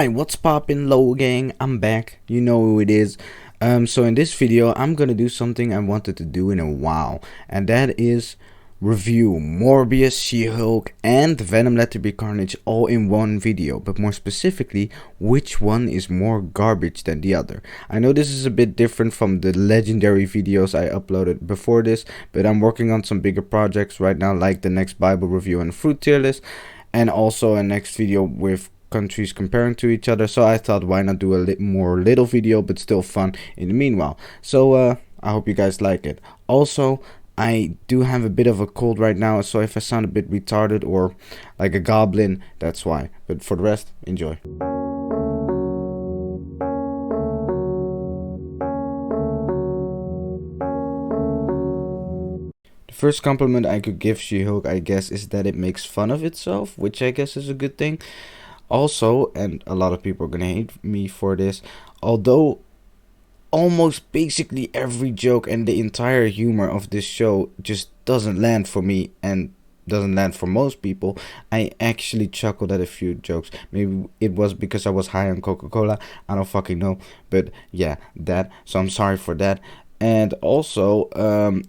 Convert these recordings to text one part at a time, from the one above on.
Hi, what's poppin', low gang? I'm back. You know who it is. So in this video, I'm gonna do something I wanted to do in a while, and that is review Morbius, She-Hulk, and Venom Let There Be Carnage all in one video. But more specifically, which one is more garbage than the other? I know this is a bit different from the legendary videos I uploaded before this, but I'm working on some bigger projects right now, like the next Bible review and fruit tier list, and also a next video with countries comparing to each other. So I thought, why not do a little video, but still fun in the meanwhile. So I hope you guys like it. Also, I do have a bit of a cold right now, so if I sound a bit retarded or like a goblin, that's why. But for the rest, enjoy. The first compliment I could give She-Hulk, I guess, is that it makes fun of itself, which I guess is a good thing. Also, and a lot of people are gonna hate me for this, although almost basically every joke and the entire humor of this show just doesn't land for me and doesn't land for most people, I actually chuckled at a few jokes. Maybe it was because I was high on Coca-Cola, I don't fucking know, but yeah, that, so I'm sorry for that. And also,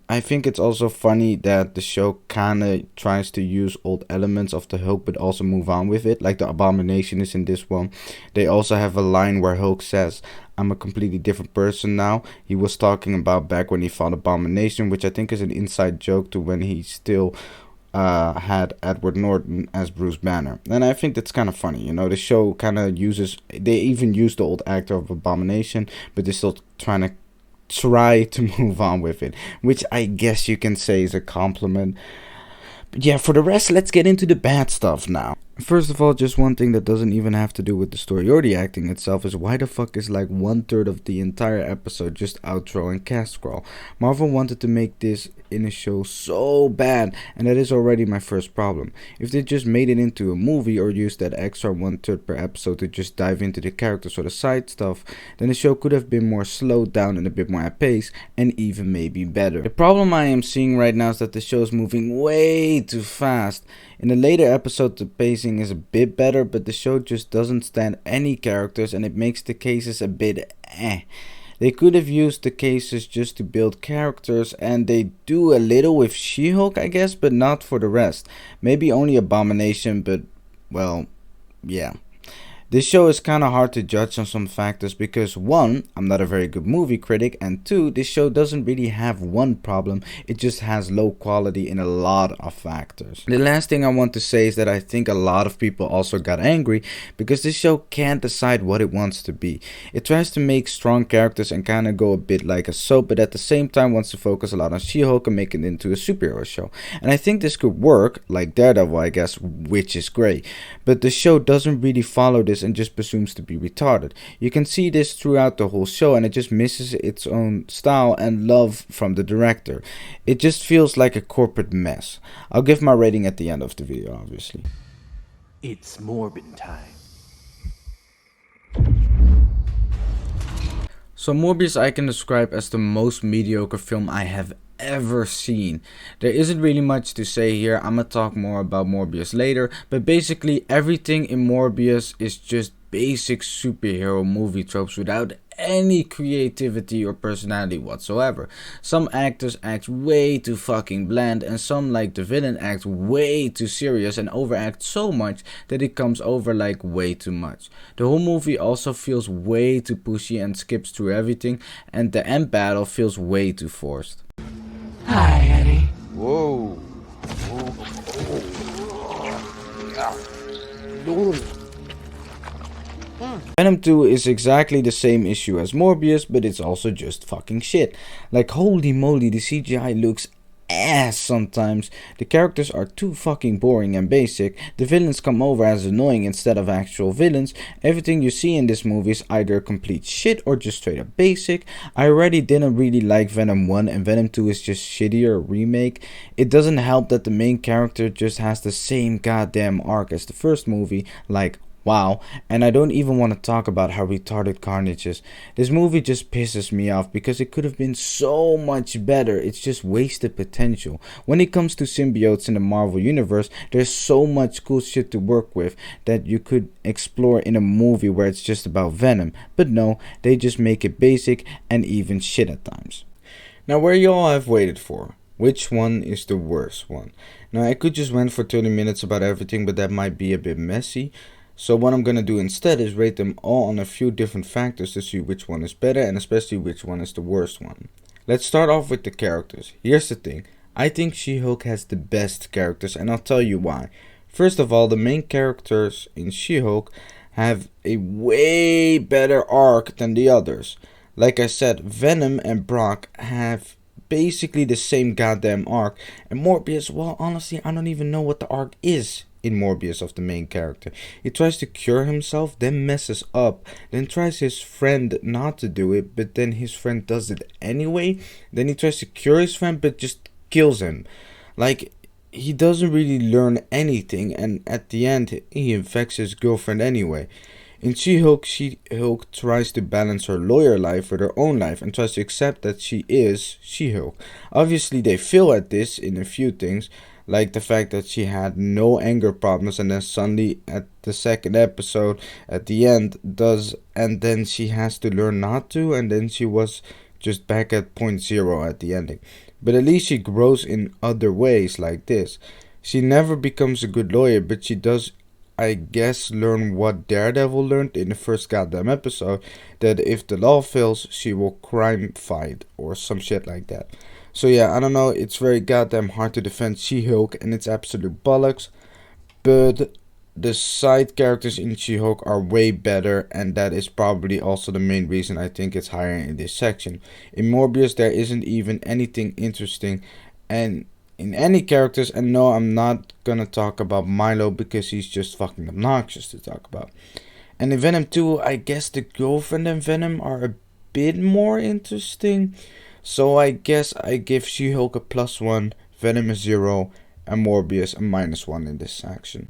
I think it's also funny that the show kind of tries to use old elements of the Hulk, but also move on with it. Like the Abomination is in this one. They also have a line where Hulk says, "I'm a completely different person now." He was talking about back when he fought Abomination, which I think is an inside joke to when he still had Edward Norton as Bruce Banner. And I think that's kind of funny. You know, the show kind of uses, they even use the old actor of Abomination, but they're still trying to move on with it, which I guess you can say is a compliment. But yeah, for the rest, let's get into the bad stuff now. First of all, just one thing that doesn't even have to do with the story or the acting itself is why the fuck is like 1/3 of the entire episode just outro and cast scroll? Marvel wanted to make this in a show so bad, and that is already my first problem. If they just made it into a movie or used that extra 1/3 per episode to just dive into the characters or the side stuff, then the show could have been more slowed down and a bit more at pace, and even maybe better. The problem I am seeing right now is that the show is moving way too fast. In the later episode, the pacing is a bit better, but the show just doesn't stand any characters, and it makes the cases a bit eh. They could have used the cases just to build characters, and they do a little with She-Hulk, I guess, but not for the rest. Maybe only Abomination, but, well, yeah. This show is kind of hard to judge on some factors because 1, I'm not a very good movie critic, and 2, this show doesn't really have one problem, it just has low quality in a lot of factors. The last thing I want to say is that I think a lot of people also got angry because this show can't decide what it wants to be. It tries to make strong characters and kind of go a bit like a soap, but at the same time wants to focus a lot on She-Hulk and make it into a superhero show. And I think this could work, like Daredevil I guess, which is great. But the show doesn't really follow this and just presumes to be retarded. You can see this throughout the whole show, and it just misses its own style and love from the director. It just feels like a corporate mess. I'll give my rating at the end of the video, obviously. It's Morbin time. So Morbius I can describe as the most mediocre film I have ever seen. There isn't really much to say here. I'm gonna talk more about Morbius later, but basically everything in Morbius is just basic superhero movie tropes without any creativity or personality whatsoever. Some actors act way too fucking bland, and some, like the villain, act way too serious and overact so much that it comes over like way too much. The whole movie also feels way too pushy and skips through everything, and the end battle feels way too forced. Hi, Eddie. Whoa. Venom 2 is exactly the same issue as Morbius, but it's also just fucking shit. Like, holy moly, the CGI looks ass sometimes. The characters are too fucking boring and basic. The villains come over as annoying instead of actual villains. Everything you see in this movie is either complete shit or just straight up basic. I already didn't really like Venom 1, and Venom 2 is just shittier remake. It doesn't help that the main character just has the same goddamn arc as the first movie. Like, Wow, and I don't even want to talk about how retarded Carnage is. This movie just pisses me off because it could have been so much better. It's just wasted potential. When it comes to symbiotes in the Marvel Universe, there's so much cool shit to work with that you could explore in a movie where it's just about Venom. But no, they just make it basic and even shit at times. Now, where you all have waited for, which one is the worst one? Now, I could just rant for 30 minutes about everything, but that might be a bit messy. So what I'm gonna do instead is rate them all on a few different factors to see which one is better and especially which one is the worst one. Let's start off with the characters. Here's the thing. I think She-Hulk has the best characters and I'll tell you why. First of all, the main characters in She-Hulk have a way better arc than the others. Like I said, Venom and Brock have basically the same goddamn arc. And Morbius, well, honestly, I don't even know what the arc is in Morbius of the main character. He tries to cure himself, then messes up, then tries his friend not to do it, but then his friend does it anyway. Then he tries to cure his friend, but just kills him. Like, he doesn't really learn anything, and at the end, he infects his girlfriend anyway. In She-Hulk, She-Hulk tries to balance her lawyer life with her own life and tries to accept that she is She-Hulk. Obviously, they fail at this in a few things, like the fact that she had no anger problems and then suddenly at the second episode at the end does, and then she has to learn not to, and then she was just back at point zero at the ending. But at least she grows in other ways like this. She never becomes a good lawyer, but she does, I guess, learn what Daredevil learned in the first goddamn episode, that if the law fails, she will crime fight or some shit like that. So yeah, I don't know, it's very goddamn hard to defend She-Hulk and it's absolute bollocks, but the side characters in She-Hulk are way better, and that is probably also the main reason I think it's higher in this section. In Morbius there isn't even anything interesting and in any characters, and no, I'm not gonna talk about Milo because he's just fucking obnoxious to talk about. And in Venom 2, I guess the girlfriend and Venom are a bit more interesting. So I guess I give She-Hulk a +1, Venom a 0, and Morbius a -1 in this section.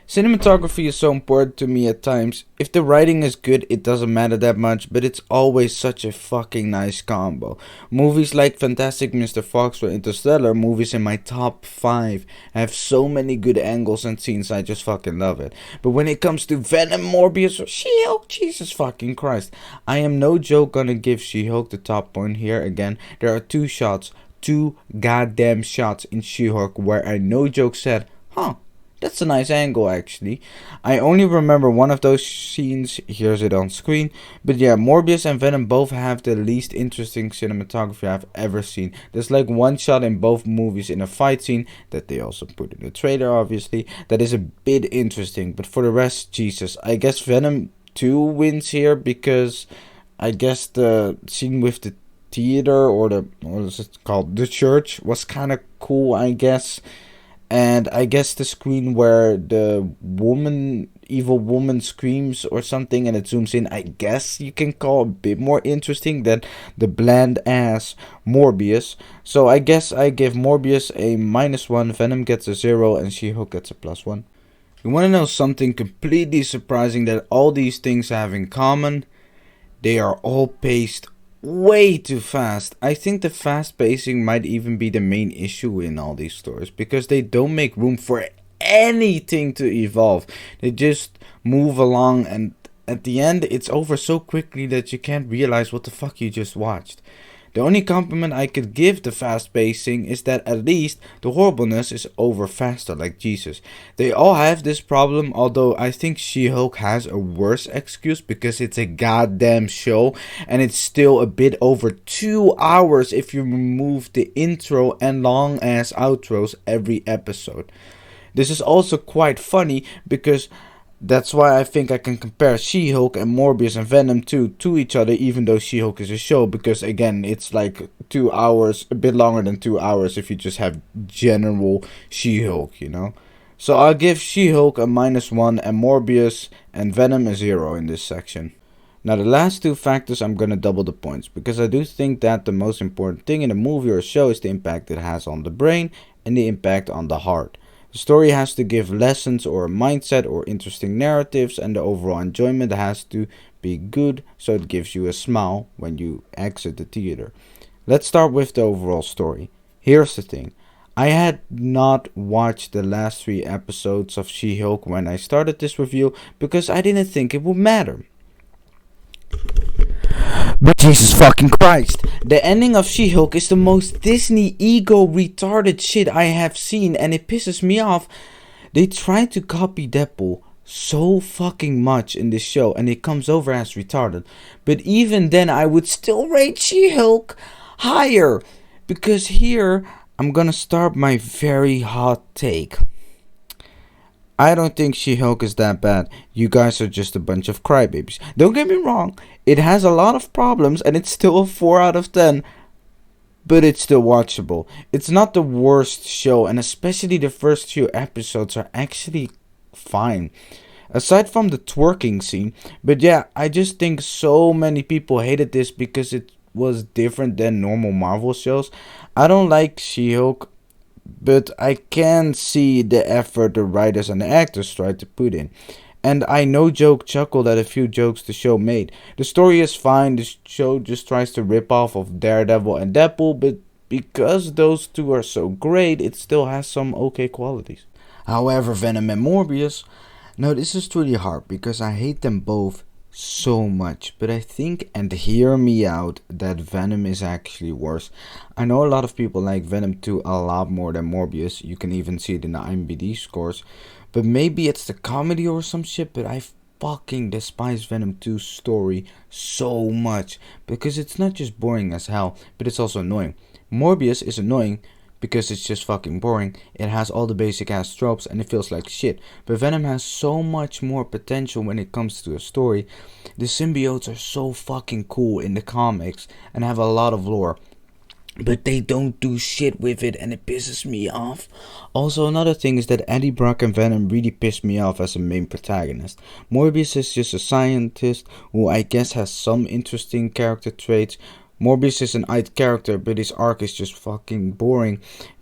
Cinematography is so important to me at times. If the writing is good, it doesn't matter that much, but it's always such a fucking nice combo. Movies like Fantastic Mr. Fox or Interstellar, movies in my top 5, have so many good angles and scenes, I just fucking love it. But when it comes to Venom, Morbius, or She-Hulk, Jesus fucking Christ, I am no joke gonna give She-Hulk the top point here again. There are two goddamn shots in She-Hulk where I no joke said, huh, that's a nice angle actually. I only remember one of those scenes, here's it on screen. But yeah, Morbius and Venom both have the least interesting cinematography I've ever seen. There's like one shot in both movies in a fight scene, that they also put in the trailer obviously, that is a bit interesting. But for the rest, Jesus, I guess Venom 2 wins here because I guess the scene with the theater, or the, what is it called, the church, was kind of cool, I guess. And I guess the screen where the evil woman screams or something and it zooms in, I guess you can call a bit more interesting than the bland ass Morbius. So I guess I give Morbius a -1, Venom gets a 0, and She-Hulk gets a +1. You want to know something completely surprising that all these things have in common? They are all paced way too fast. I think the fast pacing might even be the main issue in all these stories, because they don't make room for anything to evolve. They just move along, and at the end it's over so quickly that you can't realize what the fuck you just watched. The only compliment I could give the fast pacing is that at least the horribleness is over faster, like Jesus. They all have this problem, although I think She-Hulk has a worse excuse because it's a goddamn show and it's still a bit over 2 hours if you remove the intro and long ass outros every episode. This is also quite funny because that's why I think I can compare She-Hulk and Morbius and Venom 2 to each other, even though She-Hulk is a show, because again, it's like 2 hours, a bit longer than 2 hours if you just have general She-Hulk, you know. So I'll give She-Hulk a -1 and Morbius and Venom a 0 in this section. Now the last two factors, I'm gonna double the points, because I do think that the most important thing in a movie or a show is the impact it has on the brain and the impact on the heart. The story has to give lessons or a mindset or interesting narratives, and the overall enjoyment has to be good so it gives you a smile when you exit the theater. Let's start with the overall story. Here's the thing. I had not watched the last 3 episodes of She-Hulk when I started this review because I didn't think it would matter. But Jesus fucking Christ, the ending of She-Hulk is the most Disney ego retarded shit I have seen, and it pisses me off. They try to copy Deadpool so fucking much in this show, and it comes over as retarded. But even then, I would still rate She-Hulk higher, because here I'm gonna start my very hot take. I don't think She-Hulk is that bad. You guys are just a bunch of crybabies. Don't get me wrong, it has a lot of problems and it's still a 4 out of 10, but it's still watchable. It's not the worst show, and especially the first few episodes are actually fine. Aside from the twerking scene, but yeah, I just think so many people hated this because it was different than normal Marvel shows. I don't like She-Hulk, but I can see the effort the writers and the actors tried to put in. And I no joke chuckled at a few jokes the show made. The story is fine, the show just tries to rip off of Daredevil and Deadpool, but because those two are so great, it still has some okay qualities. However, Venom and Morbius, now this is really hard because I hate them both so much, but I think, and hear me out, that Venom is actually worse. I know a lot of people like Venom 2 a lot more than Morbius. You can even see it in the IMDb scores, but maybe it's the comedy or some shit, but I fucking despise Venom 2's story so much because it's not just boring as hell, but it's also annoying. Morbius is annoying because it's just fucking boring. It has all the basic ass tropes and it feels like shit. But Venom has so much more potential when it comes to a story. The symbiotes are so fucking cool in the comics and have a lot of lore, but they don't do shit with it and it pisses me off. Also, another thing is that Eddie Brock and Venom really pissed me off as a main protagonist. Morbius is just a scientist who I guess has some interesting character traits. Morbius is an odd character, but his arc is just fucking boring,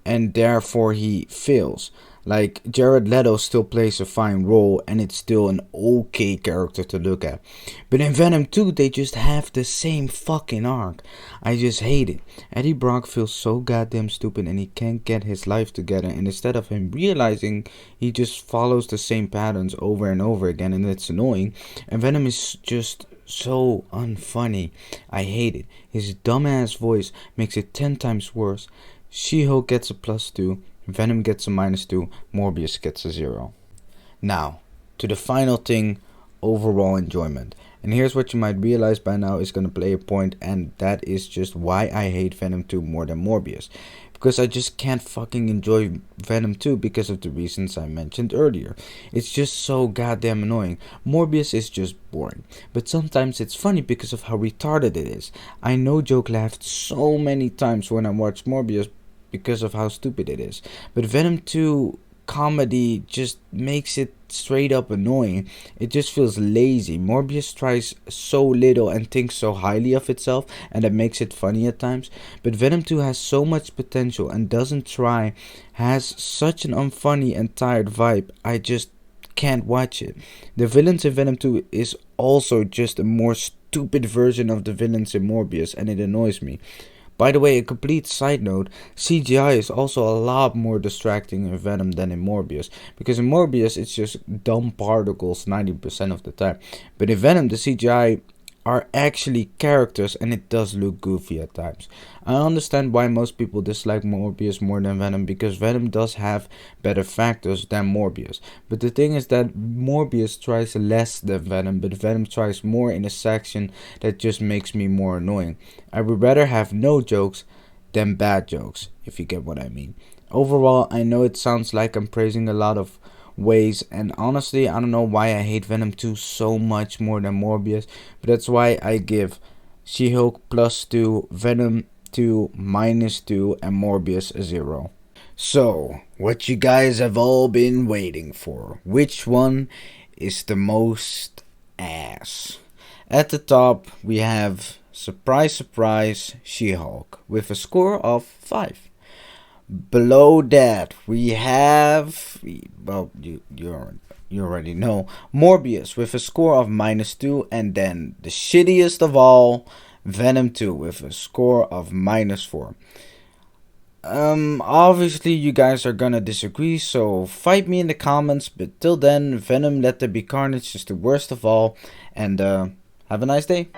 and therefore he fails. Like, Jared Leto still plays a fine role, and it's still an okay character to look at. But in Venom 2, they just have the same fucking arc. I just hate it. Eddie Brock feels so goddamn stupid, and he can't get his life together, and instead of him realizing, he just follows the same patterns over and over again, and it's annoying. And Venom is just so unfunny. I hate it. His dumbass voice makes it 10 times worse. She-Hulk gets a +2, Venom gets a -2, Morbius gets a 0. Now, to the final thing, overall enjoyment. And here's what you might realize by now is going to play a point, and that is just why I hate Venom 2 more than Morbius. Because I just can't fucking enjoy Venom 2 because of the reasons I mentioned earlier. It's just so goddamn annoying. Morbius is just boring. But sometimes it's funny because of how retarded it is. I no joke laughed so many times when I watched Morbius because of how stupid it is. But Venom 2 comedy just makes it straight up annoying. It just feels lazy. Morbius tries so little and thinks so highly of itself, and that makes it funny at times. But Venom 2 has so much potential and doesn't try, has such an unfunny and tired vibe. I just can't watch it. The villains in Venom 2 is also just a more stupid version of the villains in Morbius, and it annoys me. By the way, a complete side note, CGI is also a lot more distracting in Venom than in Morbius. Because in Morbius, it's just dumb particles 90% of the time. But in Venom, the CGI are actually characters and it does look goofy at times. I understand why most people dislike Morbius more than Venom, because Venom does have better factors than Morbius. But the thing is that Morbius tries less than Venom, but Venom tries more in a section that just makes me more annoying. I would rather have no jokes than bad jokes, if you get what I mean. Overall, I know it sounds like I'm praising a lot of ways, and honestly I don't know why I hate Venom 2 so much more than Morbius, but that's why I give She-Hulk +2, Venom 2 -2, and Morbius a 0. So, what you guys have all been waiting for, which one is the most ass? At the top we have, surprise surprise, She-Hulk with a score of 5. Below that, we have, well, you already know, Morbius with a score of -2, and then the shittiest of all, Venom 2 with a score of -4. Obviously you guys are gonna disagree, so fight me in the comments, but till then, Venom Let There Be Carnage is the worst of all, and have a nice day.